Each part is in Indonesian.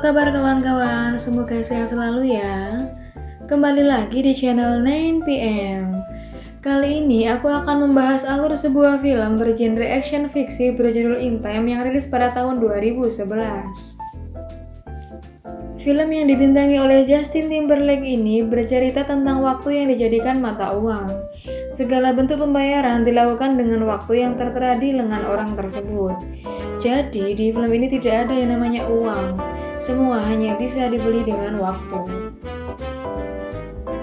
kabar kawan-kawan? Semoga sehat selalu ya. Kembali lagi di channel 9PM. Kali ini aku akan membahas alur sebuah film bergenre action fiksi berjudul In Time yang rilis pada tahun 2011. Film yang dibintangi oleh Justin Timberlake ini bercerita tentang waktu yang dijadikan mata uang. Segala bentuk pembayaran dilakukan dengan waktu yang tertera di lengan orang tersebut. Jadi di film ini tidak ada yang namanya uang. Semua hanya bisa dibeli dengan waktu.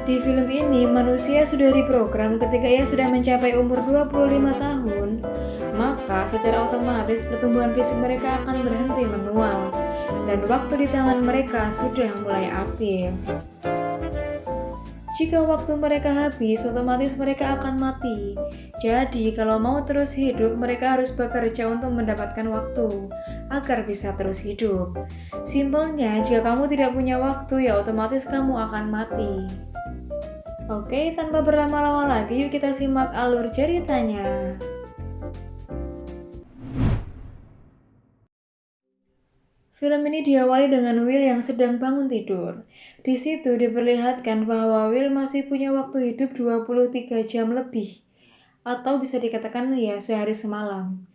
Di film ini, manusia sudah diprogram ketika ia sudah mencapai umur 25 tahun, maka secara otomatis pertumbuhan fisik mereka akan berhenti menua, dan waktu di tangan mereka sudah mulai aktif. Jika waktu mereka habis, otomatis mereka akan mati. Jadi, kalau mau terus hidup, mereka harus bekerja untuk mendapatkan waktu, agar bisa terus hidup. Simpelnya, jika kamu tidak punya waktu, ya otomatis kamu akan mati. Oke, tanpa berlama-lama lagi, yuk kita simak alur ceritanya. Film ini diawali dengan Will yang sedang bangun tidur. Di situ diperlihatkan bahwa Will masih punya waktu hidup 23 jam lebih, atau bisa dikatakan ya sehari semalam.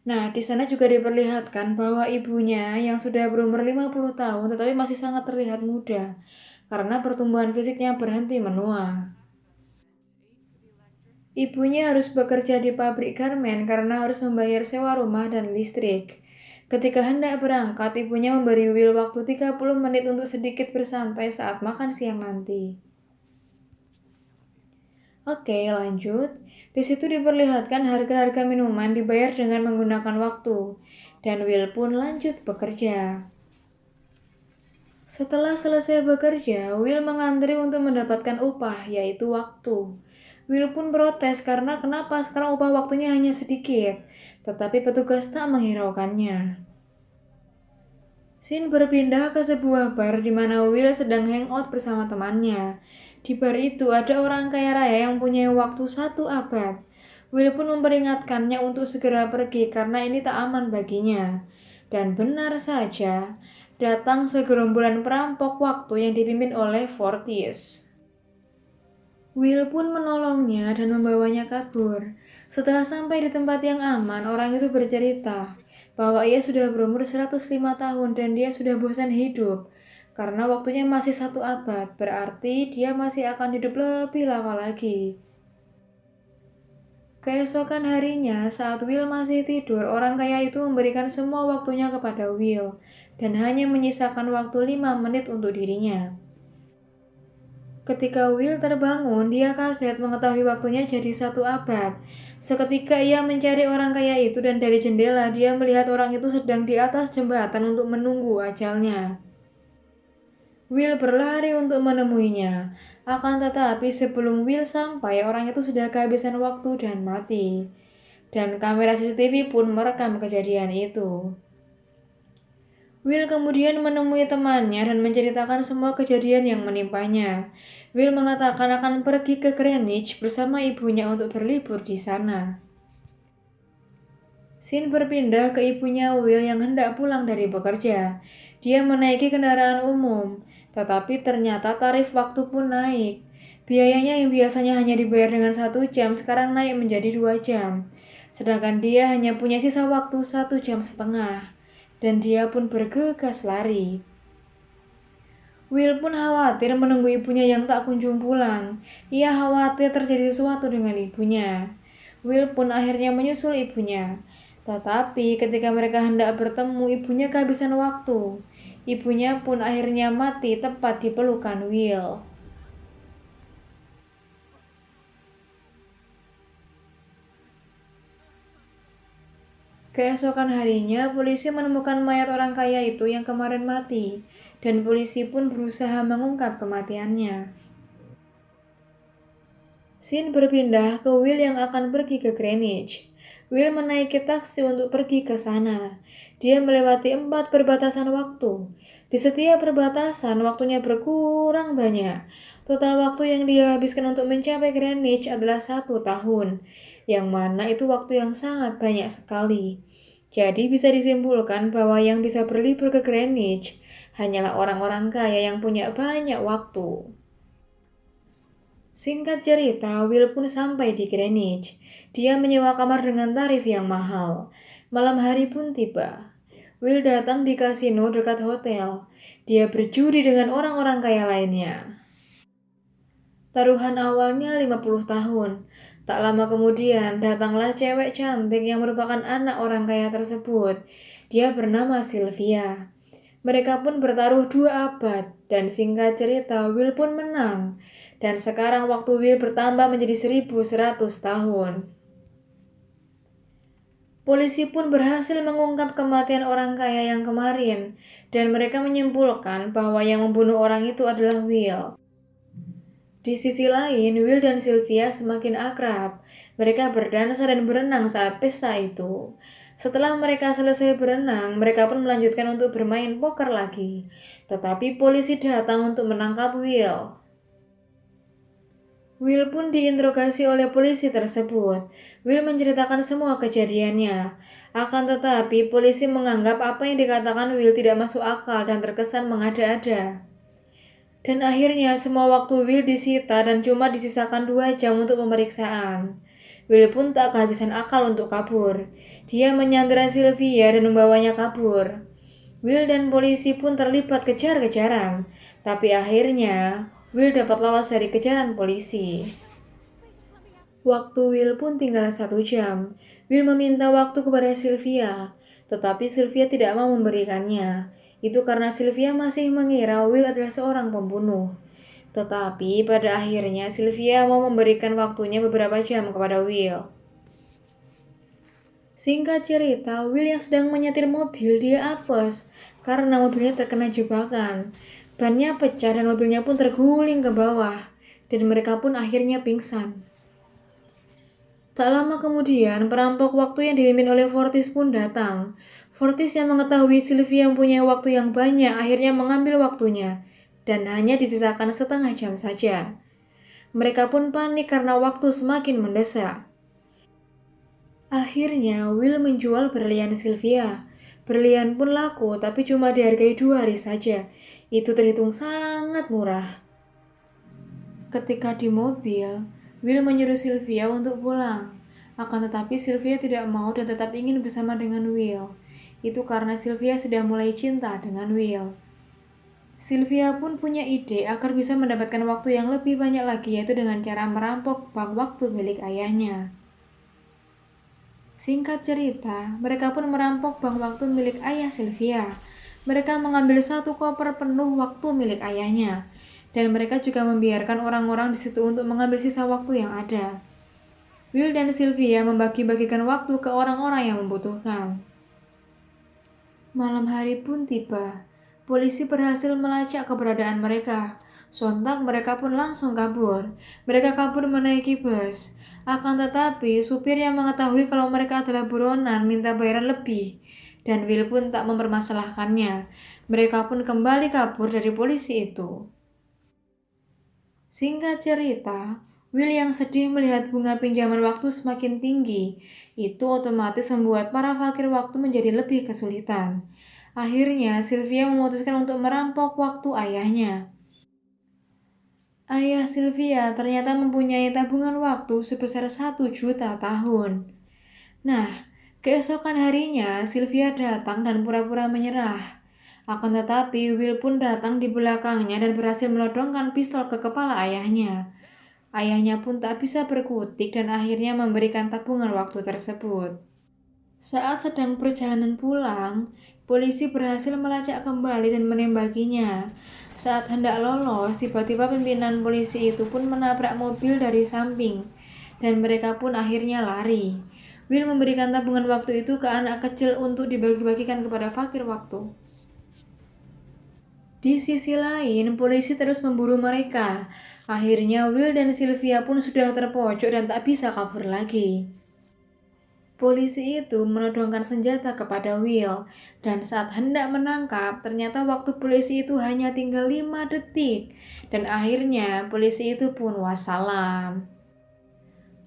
Nah, di sana juga diperlihatkan bahwa ibunya yang sudah berumur 50 tahun tetapi masih sangat terlihat muda, karena pertumbuhan fisiknya berhenti menua. Ibunya harus bekerja di pabrik garmen karena harus membayar sewa rumah dan listrik. Ketika hendak berangkat, ibunya memberi Will waktu 30 menit untuk sedikit bersantai saat makan siang nanti. Oke, lanjut. Di situ diperlihatkan harga-harga minuman dibayar dengan menggunakan waktu, dan Will pun lanjut bekerja. Setelah selesai bekerja, Will mengantri untuk mendapatkan upah, yaitu waktu. Will pun protes karena kenapa sekarang upah waktunya hanya sedikit, tetapi petugas tak menghiraukannya. Scene berpindah ke sebuah bar di mana Will sedang hangout bersama temannya. Di bar itu ada orang kaya raya yang punya waktu 1 abad. Will pun memperingatkannya untuk segera pergi karena ini tak aman baginya. Dan benar saja, datang segerombolan perampok waktu yang dipimpin oleh Fortis. Will pun menolongnya dan membawanya kabur. Setelah sampai di tempat yang aman, orang itu bercerita bahwa ia sudah berumur 105 tahun dan dia sudah bosan hidup. Karena waktunya masih 1 abad, berarti dia masih akan hidup lebih lama lagi. Keesokan harinya, saat Will masih tidur, orang kaya itu memberikan semua waktunya kepada Will dan hanya menyisakan waktu 5 menit untuk dirinya. Ketika Will terbangun, dia kaget mengetahui waktunya jadi 1 abad. Seketika ia mencari orang kaya itu dan dari jendela dia melihat orang itu sedang di atas jembatan untuk menunggu ajalnya. Will berlari untuk menemuinya. Akan tetapi sebelum Will sampai, orang itu sudah kehabisan waktu dan mati. Dan kamera CCTV pun merekam kejadian itu. Will kemudian menemui temannya dan menceritakan semua kejadian yang menimpanya. Will mengatakan akan pergi ke Greenwich bersama ibunya untuk berlibur di sana. Scene berpindah ke ibunya Will yang hendak pulang dari bekerja. Dia menaiki kendaraan umum, tetapi ternyata tarif waktu pun naik. Biayanya yang biasanya hanya dibayar dengan 1 jam, sekarang naik menjadi 2 jam. Sedangkan dia hanya punya sisa waktu 1,5 jam. Dan dia pun bergegas lari. Will pun khawatir menunggu ibunya yang tak kunjung pulang. Ia khawatir terjadi sesuatu dengan ibunya. Will pun akhirnya menyusul ibunya. Tetapi ketika mereka hendak bertemu, ibunya kehabisan waktu. Ibunya pun akhirnya mati tepat di pelukan Will. Keesokan harinya, polisi menemukan mayat orang kaya itu yang kemarin mati. Dan polisi pun berusaha mengungkap kematiannya. Scene berpindah ke Will yang akan pergi ke Greenwich. Will menaiki taksi untuk pergi ke sana. Dia melewati 4 perbatasan waktu. Di setiap perbatasan, waktunya berkurang banyak. Total waktu yang dia habiskan untuk mencapai Greenwich adalah 1 tahun, yang mana itu waktu yang sangat banyak sekali. Jadi bisa disimpulkan bahwa yang bisa berlibur ke Greenwich hanyalah orang-orang kaya yang punya banyak waktu. Singkat cerita, Will pun sampai di Greenwich. Dia menyewa kamar dengan tarif yang mahal. Malam hari pun tiba. Will datang di kasino dekat hotel. Dia berjudi dengan orang-orang kaya lainnya. Taruhan awalnya 50 tahun. Tak lama kemudian, datanglah cewek cantik yang merupakan anak orang kaya tersebut. Dia bernama Sylvia. Mereka pun bertaruh 2 abad, dan singkat cerita, Will pun menang. Dan sekarang waktu Will bertambah menjadi 1100 tahun. Polisi pun berhasil mengungkap kematian orang kaya yang kemarin, dan mereka menyimpulkan bahwa yang membunuh orang itu adalah Will. Di sisi lain, Will dan Sylvia semakin akrab. Mereka berdansa dan berenang saat pesta itu. Setelah mereka selesai berenang, mereka pun melanjutkan untuk bermain poker lagi. Tetapi polisi datang untuk menangkap Will. Will pun diinterogasi oleh polisi tersebut. Will menceritakan semua kejadiannya. Akan tetapi, polisi menganggap apa yang dikatakan Will tidak masuk akal dan terkesan mengada-ada. Dan akhirnya semua waktu Will disita dan cuma disisakan 2 jam untuk pemeriksaan. Will pun tak kehabisan akal untuk kabur. Dia menyandera Sylvia dan membawanya kabur. Will dan polisi pun terlibat kejar-kejaran. Tapi akhirnya, Will dapat lolos dari kejaran polisi. Waktu Will pun tinggal 1 jam. Will meminta waktu kepada Sylvia, tetapi Sylvia tidak mau memberikannya. Itu karena Sylvia masih mengira Will adalah seorang pembunuh. Tetapi pada akhirnya Sylvia mau memberikan waktunya beberapa jam kepada Will. Singkat cerita, Will yang sedang menyetir mobil dia apes karena mobilnya terkena jebakan. Bannya pecah dan mobilnya pun terguling ke bawah, dan mereka pun akhirnya pingsan. Tak lama kemudian, perampok waktu yang dipimpin oleh Fortis pun datang. Fortis yang mengetahui Sylvia mempunyai waktu yang banyak akhirnya mengambil waktunya, dan hanya disisakan setengah jam saja. Mereka pun panik karena waktu semakin mendesak. Akhirnya, Will menjual berlian Sylvia. Berlian pun laku, tapi cuma dihargai 2 hari saja. Itu terhitung sangat murah. Ketika di mobil, Will menyuruh Sylvia untuk pulang. Akan tetapi Sylvia tidak mau dan tetap ingin bersama dengan Will. Itu karena Sylvia sudah mulai cinta dengan Will. Sylvia pun punya ide agar bisa mendapatkan waktu yang lebih banyak lagi, yaitu dengan cara merampok bank waktu milik ayahnya. Singkat cerita, mereka pun merampok bank waktu milik ayah Sylvia. Mereka mengambil 1 koper penuh waktu milik ayahnya, dan mereka juga membiarkan orang-orang di situ untuk mengambil sisa waktu yang ada. Will dan Sylvia membagi-bagikan waktu ke orang-orang yang membutuhkan. Malam hari pun tiba. Polisi berhasil melacak keberadaan mereka. Sontak mereka pun langsung kabur. Mereka kabur menaiki bus. Akan tetapi, supir yang mengetahui kalau mereka adalah buronan minta bayaran lebih. Dan Will pun tak mempermasalahkannya. Mereka pun kembali kabur dari polisi itu. Singkat cerita, Will yang sedih melihat bunga pinjaman waktu semakin tinggi. Itu otomatis membuat para fakir waktu menjadi lebih kesulitan. Akhirnya, Sylvia memutuskan untuk merampok waktu ayahnya. Ayah Sylvia ternyata mempunyai tabungan waktu sebesar 1 juta tahun. Nah, keesokan harinya, Sylvia datang dan pura-pura menyerah. Akan tetapi, Will pun datang di belakangnya dan berhasil melodongkan pistol ke kepala ayahnya. Ayahnya pun tak bisa berkutik dan akhirnya memberikan tabungan waktu tersebut. Saat sedang perjalanan pulang, polisi berhasil melacak kembali dan menembakinya. Saat hendak lolos, tiba-tiba pimpinan polisi itu pun menabrak mobil dari samping, dan mereka pun akhirnya lari. Will memberikan tabungan waktu itu ke anak kecil untuk dibagi-bagikan kepada fakir waktu. Di sisi lain, polisi terus memburu mereka. Akhirnya Will dan Sylvia pun sudah terpojok dan tak bisa kabur lagi. Polisi itu menodongkan senjata kepada Will, dan saat hendak menangkap, ternyata waktu polisi itu hanya tinggal 5 detik, dan akhirnya polisi itu pun wassalam.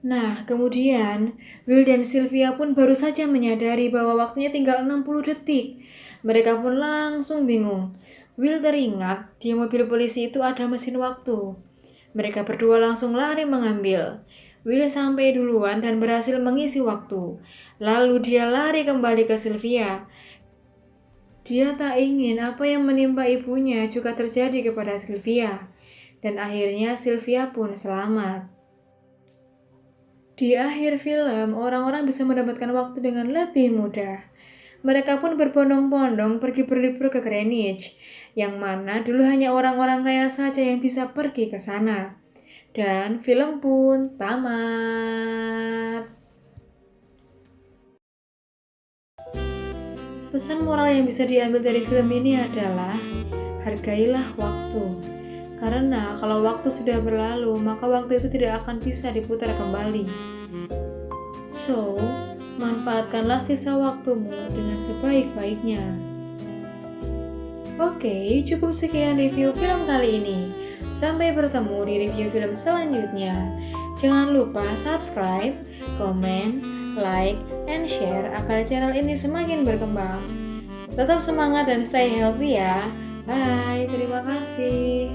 Nah, kemudian Will dan Sylvia pun baru saja menyadari bahwa waktunya tinggal 60 detik. Mereka pun langsung bingung. Will teringat di mobil polisi itu ada mesin waktu. Mereka berdua langsung lari mengambil. Will sampai duluan dan berhasil mengisi waktu. Lalu dia lari kembali ke Sylvia. Dia tak ingin apa yang menimpa ibunya juga terjadi kepada Sylvia. Dan akhirnya Sylvia pun selamat. Di akhir film, orang-orang bisa mendapatkan waktu dengan lebih mudah. Mereka pun berbondong-bondong pergi berlibur ke Greenwich, yang mana dulu hanya orang-orang kaya saja yang bisa pergi ke sana. Dan film pun tamat. Pesan moral yang bisa diambil dari film ini adalah hargailah waktu. Karena kalau waktu sudah berlalu, maka waktu itu tidak akan bisa diputar kembali. So, manfaatkanlah sisa waktumu dengan sebaik-baiknya. Oke, cukup sekian review film kali ini. Sampai bertemu di review film selanjutnya. Jangan lupa subscribe, komen, like, and share agar channel ini semakin berkembang. Tetap semangat dan stay healthy ya. Bye, terima kasih.